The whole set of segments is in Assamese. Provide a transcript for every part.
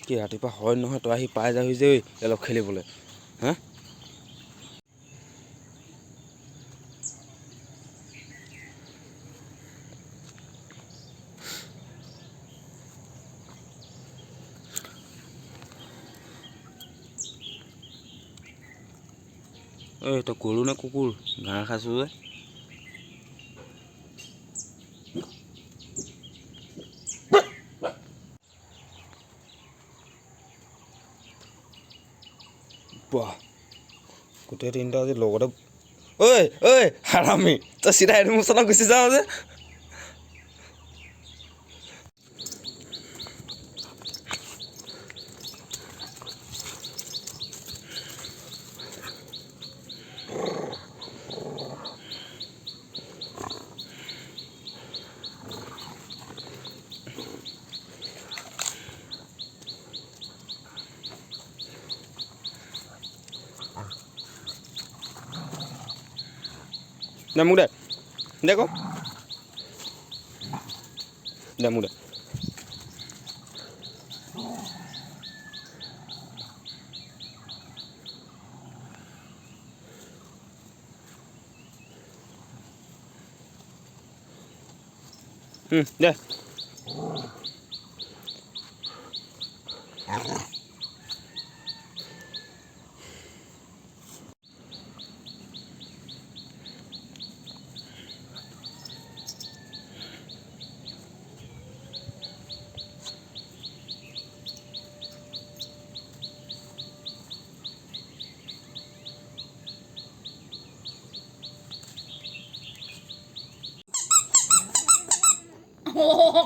কি ৰাতিপুৱা হয় নহয় তই আহি পাই যাবি যে অলপ খেলিবলৈ হা ঐ তই গৰু নে কুকুৰ ঘাঁহ খাইছোঁ যে বাহ গোটেই তিনিটা আজি লগতে ঐ ঐ হাৰামি তই চিধা এইটো মোৰ ওচৰত গুচি যাওঁ যে দে মোক দে দে ক দে মোক দে দে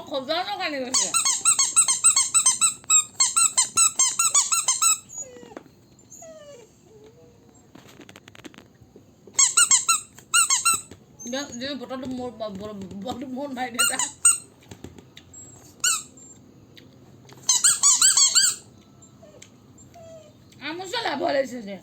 খজানো কানি গৈছে বটলটো মোৰ মাৰি দেতা আমুচা লাভ লাগিছে যে